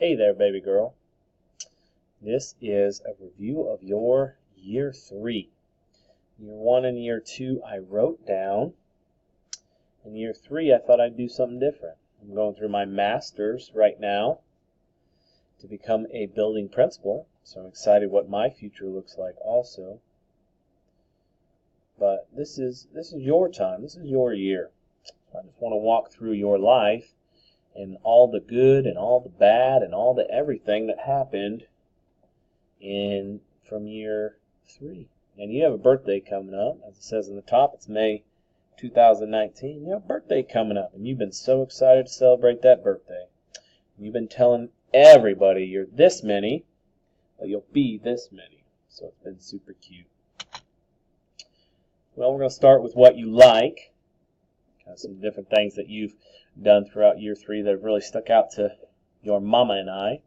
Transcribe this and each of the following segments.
Hey there, baby girl. This is a review of your year 3. Year 1 and year 2 I wrote down. In year 3 I thought I'd do something different. I'm going through my master's right now to become a building principal, so I'm excited what my future looks like also. But this is your time. This is your year. I just want to walk through your life and all the good and all the bad and all the everything that happened from year 3. And you have a birthday coming up. As it says in the top, it's May 2019. You have a birthday coming up, and you've been so excited to celebrate that birthday. You've been telling everybody you're this many, but you'll be this many. So it's been super cute. Well, we're going to start with what you like. Some different things that you've done throughout year 3 that have really stuck out to your mama and I.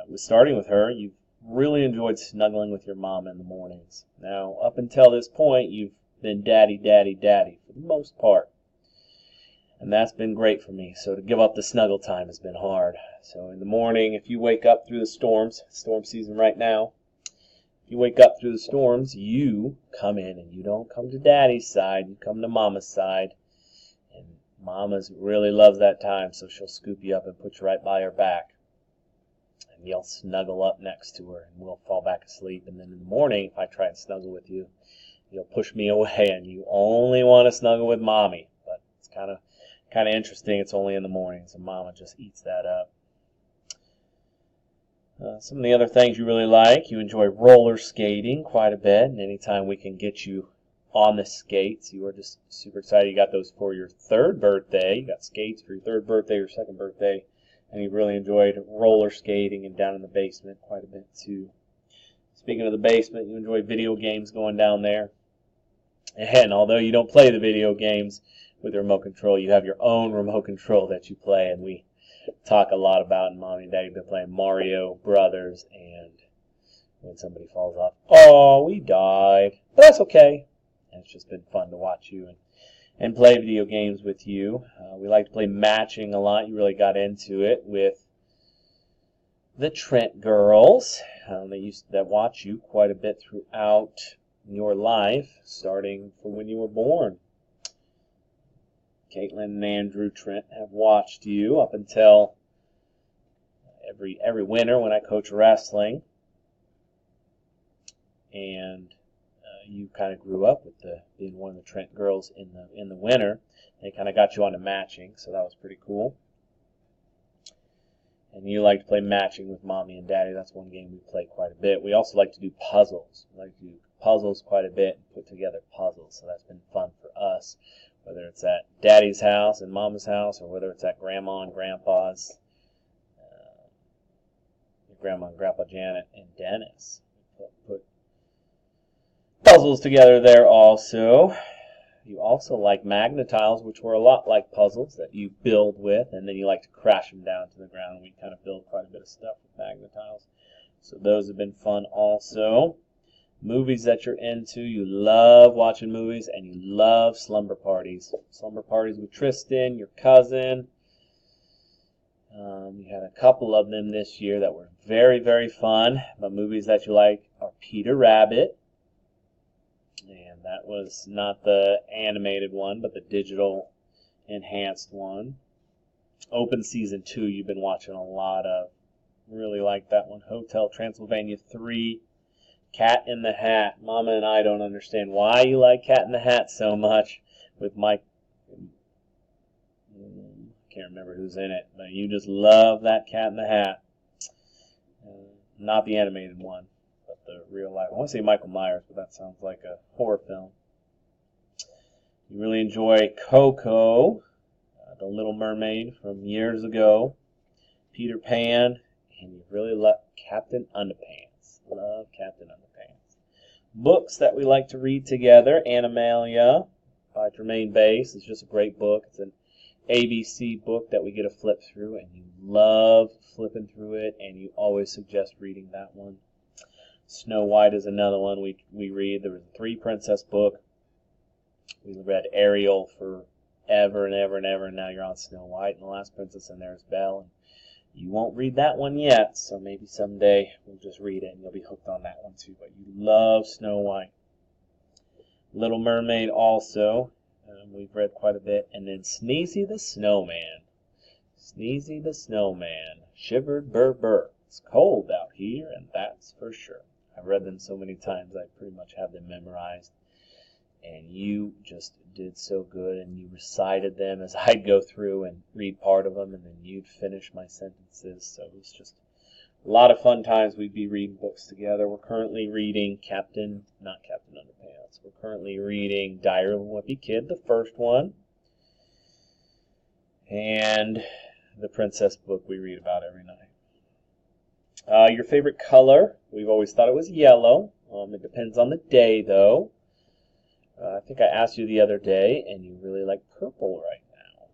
With starting with her, you've really enjoyed snuggling with your mom in the mornings. Now, up until this point, you've been daddy, daddy, daddy for the most part. And that's been great for me. So to give up the snuggle time has been hard. So in the morning, if you wake up through the storm season right now, if you wake up through the storms, you come in and you don't come to daddy's side, you come to mama's side. And mama's really loves that time, so she'll scoop you up and put you right by her back. And you'll snuggle up next to her, and we'll fall back asleep. And then in the morning, if I try and snuggle with you, you'll push me away, and you only want to snuggle with mommy. But it's kind of interesting. It's only in the morning, so mama just eats that up. Some of the other things you really like, you enjoy roller skating quite a bit, and anytime we can get you on the skates, you are just super excited. You got those for your 3rd birthday. You got skates for your 3rd birthday, your 2nd birthday, and you really enjoyed roller skating and down in the basement quite a bit too. Speaking of the basement, you enjoy video games going down there. And although you don't play the video games with the remote control, you have your own remote control that you play, and we talk a lot about, and Mommy and Daddy have been playing Mario Brothers, and when somebody falls off, oh, we died. But that's okay. And it's just been fun to watch you and play video games with you. We like to play matching a lot. You really got into it with the Trent girls. That watch you quite a bit throughout your life, starting from when you were born. Caitlin and Andrew Trent have watched you up until every winter when I coach wrestling. And you kind of grew up with being one of the Trent girls in the winter. They kind of got you onto matching, so that was pretty cool. And you like to play matching with Mommy and Daddy. That's one game we play quite a bit. We also like to do puzzles. We like to do puzzles quite a bit and put together puzzles, so that's been fun for us. Whether it's at Daddy's house and Mama's house, or whether it's at Grandma and Grandpa's, Grandma and Grandpa Janet and Dennis. Put puzzles together there also. You also like magnetiles, which were a lot like puzzles that you build with, and then you like to crash them down to the ground. We kind of build quite a bit of stuff with magnetiles. So those have been fun also. Movies that you're into, you love watching movies, and you love slumber parties. Slumber parties with Tristan, your cousin. You had a couple of them this year that were very, very fun. But movies that you like are Peter Rabbit. And that was not the animated one, but the digital enhanced one. Open Season 2 you've been watching a lot of. Really like that one. Hotel Transylvania 3. Cat in the Hat. Mama and I don't understand why you like Cat in the Hat so much with Mike. Can't remember who's in it, but you just love that Cat in the Hat. Not the animated one, but the real life. I want to say Michael Myers, but that sounds like a horror film. You really enjoy Coco, the Little Mermaid from years ago, Peter Pan, and you really love Captain Underpants. Love Captain Underpants. Books that we like to read together, Animalia by Jermaine Bass. It's just a great book. It's an ABC book that we get to flip through, and you love flipping through it, and you always suggest reading that one. Snow White is another one we read. There was a 3 Princess book. We read Ariel for ever and ever and ever, and now you're on Snow White, and the last princess in there is Belle. And You won't read that one yet, so maybe someday we'll just read it and you'll be hooked on that one too. But you love Snow White. Little Mermaid also, we've read quite a bit. And then Sneezy the Snowman. Sneezy the Snowman. Shivered burr burr. It's cold out here, and that's for sure. I've read them so many times I pretty much have them memorized. And you just did so good, and you recited them as I'd go through and read part of them, and then you'd finish my sentences. So it was just a lot of fun times. We'd be reading books together. We're currently reading not Captain Underpants. We're currently reading Diary of a Wimpy Kid, the first one, and the princess book we read about every night. Your favorite color? We've always thought it was yellow. It depends on the day, though. I think I asked you the other day, and you really like purple right now.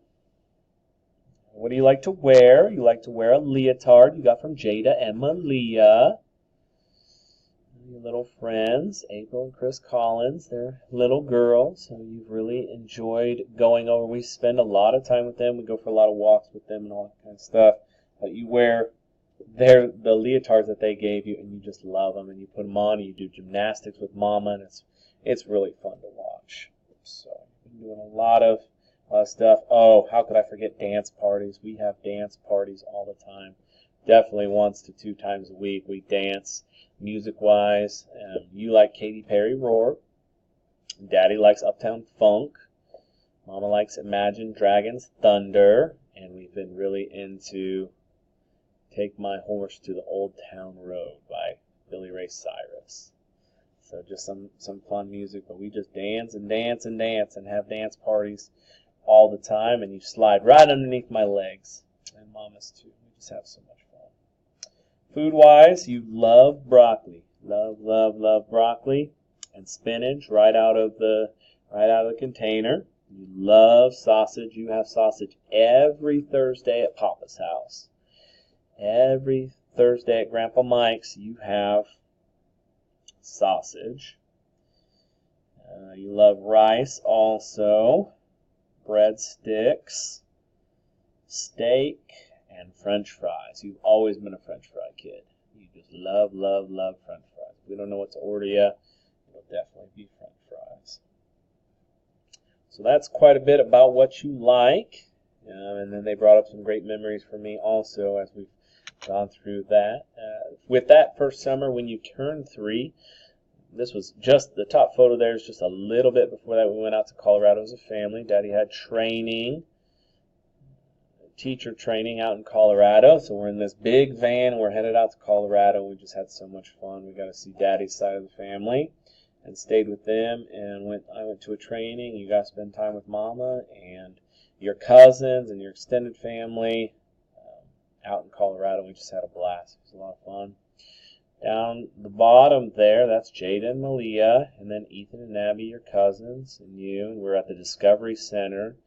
What do you like to wear? You like to wear a leotard you got from Jada and Malia. Your little friends, April and Chris Collins, they're little girls, so you've really enjoyed going over. We spend a lot of time with them. We go for a lot of walks with them and all that kind of stuff. But you wear the leotards that they gave you, and you just love them, and you put them on, and you do gymnastics with Mama, and it's really fun to watch. So we've been doing a lot of stuff. Oh, how could I forget dance parties? We have dance parties all the time. Definitely 1 to 2 times a week we dance music-wise. You like Katy Perry Roar. Daddy likes Uptown Funk. Mama likes Imagine Dragons Thunder. And we've been really into Take My Horse to the Old Town Road by Billy Ray Cyrus. So just some fun music, but we just dance and dance and dance and have dance parties all the time, and you slide right underneath my legs, and Mama's too. We just have so much fun. Food-wise, you love broccoli. Love, love, love broccoli and spinach right out of the container. You love sausage. You have sausage every Thursday at Papa's house. Every Thursday at Grandpa Mike's, you have sausage. You love rice also, breadsticks, steak, and French fries. You've always been a French fry kid. You just love, love, love French fries. If we don't know what to order you, it'll definitely be French fries. So that's quite a bit about what you like. And then they brought up some great memories for me also as we've gone through that. With that first summer when you turned 3, this was just, the top photo there is just a little bit before that. We went out to Colorado as a family. Daddy had training, teacher training out in Colorado. So we're in this big van. We're headed out to Colorado. We just had so much fun. We got to see Daddy's side of the family and stayed with them. And I went to a training. You got to spend time with Mama and your cousins and your extended family out in Colorado. We just had a blast. It was a lot of fun. Down the bottom there, that's Jada and Malia, and then Ethan and Abby, your cousins, and you. And we're at the Discovery Center,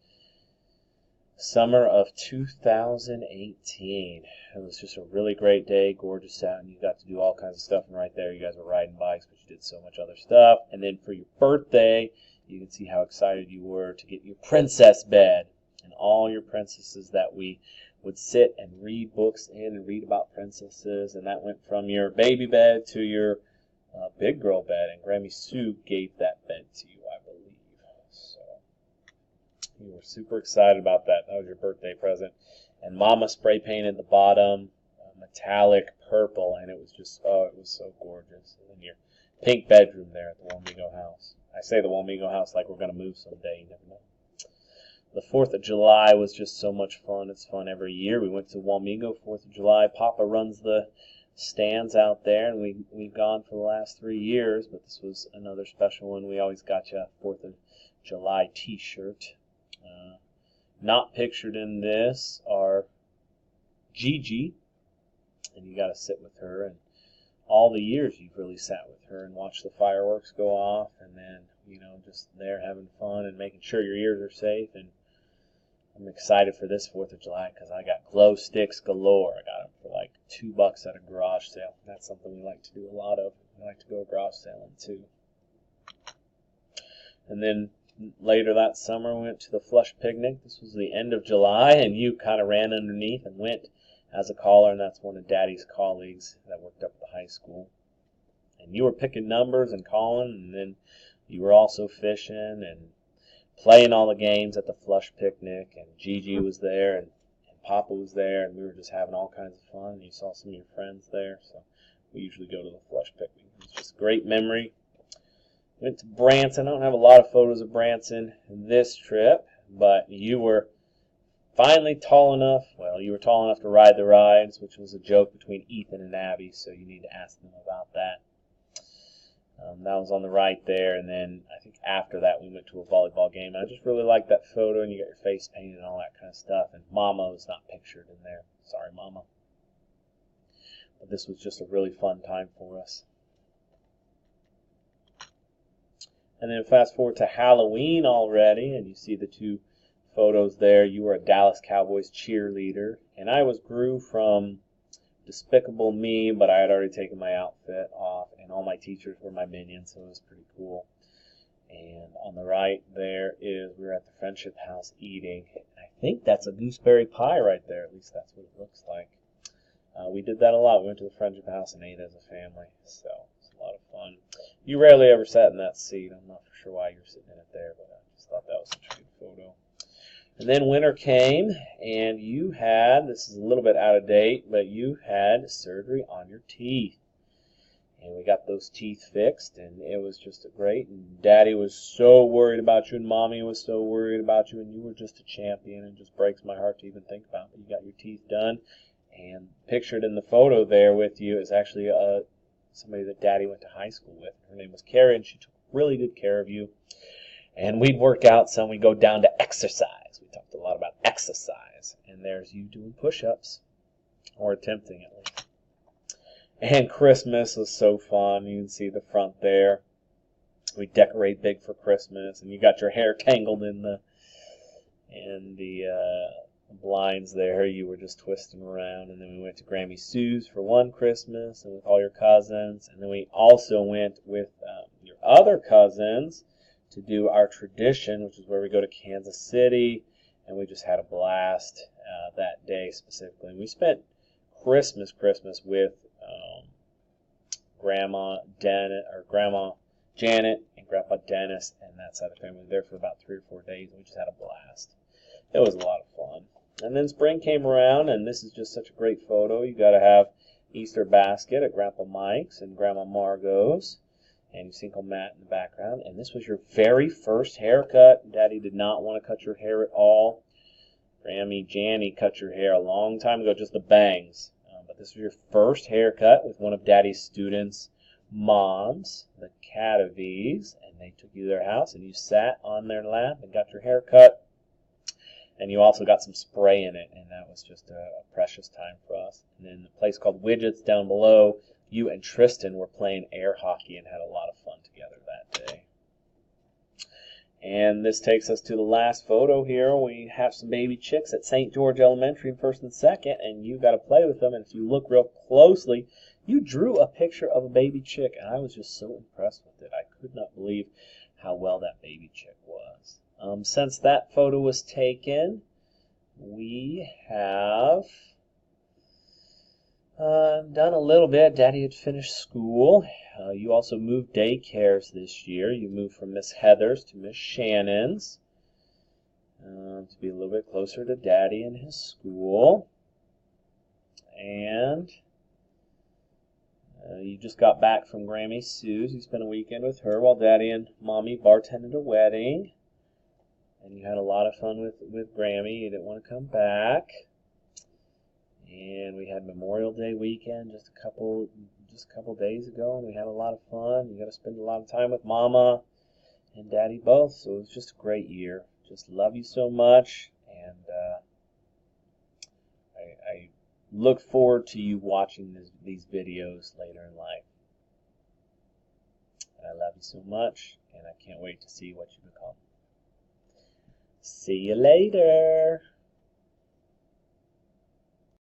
summer of 2018. It was just a really great day, gorgeous out, and you got to do all kinds of stuff. And right there, you guys were riding bikes, but you did so much other stuff. And then for your birthday, you can see how excited you were to get your princess bed and all your princesses that we would sit and read books in and read about princesses, and that went from your baby bed to your big girl bed, and Grammy Sue gave that bed to you, I believe. So you were super excited about that. That was your birthday present. And Mama spray painted the bottom metallic purple, and it was just, oh, it was so gorgeous. And then your pink bedroom there at the Wamego house. I say the Wamego house like we're going to move someday. You never know. The 4th of July was just so much fun. It's fun every year. We went to Wamego 4th of July. Papa runs the stands out there, and we've gone for the last 3 years, but this was another special one. We always got you a 4th of July t-shirt. Not pictured in this are Gigi, and you got to sit with her, and all the years you've really sat with her and watched the fireworks go off, and then, you know, just there having fun and making sure your ears are safe. And I'm excited for this 4th of July because I got glow sticks galore. I got them for like $2 at a garage sale. That's something we like to do a lot of. We like to go garage selling too. And then later that summer we went to the Flush Picnic. This was the end of July, and you kind of ran underneath and went as a caller, and that's one of Daddy's colleagues that worked up at the high school. And you were picking numbers and calling, and then you were also fishing and playing all the games at the Flush picnic, and Gigi was there, and Papa was there, and we were just having all kinds of fun. And you saw some of your friends there, so we usually go to the Flush picnic. It's just a great memory. Went to Branson. I don't have a lot of photos of Branson this trip, but you were finally tall enough. Well, you were tall enough to ride the rides, which was a joke between Ethan and Abby, so you need to ask them about that. That was on the right there, and then I think after that we went to a volleyball game. I just really liked that photo, and you got your face painted and all that kind of stuff, and Mama was not pictured in there. Sorry, Mama. But this was just a really fun time for us. And then fast forward to Halloween already, and you see the two photos there. You were a Dallas Cowboys cheerleader, and I was Gru from Despicable Me, but I had already taken my outfit off, and all my teachers were my minions, so it was pretty cool. And on the right there is, we were at the Friendship House eating. I think that's a gooseberry pie right there, at least that's what it looks like. We did that a lot. We went to the Friendship House and ate as a family, so it's a lot of fun. You rarely ever sat in that seat. I'm not for sure why you're sitting in it there, but I just thought that was such a good photo. And then winter came, and you had, this is a little bit out of date, but you had surgery on your teeth. And we got those teeth fixed, and it was just great. And Daddy was so worried about you, and Mommy was so worried about you, and you were just a champion. It just breaks my heart to even think about. But you got your teeth done, and pictured in the photo there with you is actually somebody that Daddy went to high school with. Her name was Carrie, and she took really good care of you. And we'd work out some. We'd go down to exercise. We talked a lot about exercise. And there's you doing push-ups, or attempting at least. And Christmas was so fun. You can see the front there. We decorate big for Christmas, and you got your hair tangled in the blinds there. You were just twisting around. And then we went to Grammy Sue's for one Christmas, and with all your cousins. And then we also went with your other cousins to do our tradition, which is where we go to Kansas City, and we just had a blast that day specifically. And we spent Christmas with Grandma Janet and Grandpa Dennis and that side of the family. We were there for about 3 or 4 days, and we just had a blast. It was a lot of fun. And then spring came around, and this is just such a great photo. You got to have Easter basket at Grandpa Mike's and Grandma Margot's. And you see Uncle Matt in the background. And this was your very first haircut. Daddy did not want to cut your hair at all. Grammy Janny cut your hair a long time ago, just the bangs. But this was your first haircut with one of Daddy's students' moms, the Cadavies. And they took you to their house, and you sat on their lap and got your hair cut. And you also got some spray in it, and that was just a precious time for us. And then the place called Widgets down below, you and Tristan were playing air hockey and had a lot of fun together that day. And this takes us to the last photo here. We have some baby chicks at St. George Elementary in 1st and 2nd, and you got to play with them. And if you look real closely, you drew a picture of a baby chick, and I was just so impressed with it. I could not believe how well that baby chick was. Since that photo was taken, we have done a little bit. Daddy had finished school. You also moved daycares this year. You moved from Miss Heather's to Miss Shannon's to be a little bit closer to Daddy and his school. And you just got back from Grammy Sue's. You spent a weekend with her while Daddy and Mommy bartended a wedding. And you had a lot of fun with Grammy. You didn't want to come back. And we had Memorial Day weekend just a couple days ago, and we had a lot of fun. You got to spend a lot of time with Mama and Daddy both, so it was just a great year. Just love you so much, and I look forward to you watching these videos later in life. And I love you so much, and I can't wait to see what you become. See you later.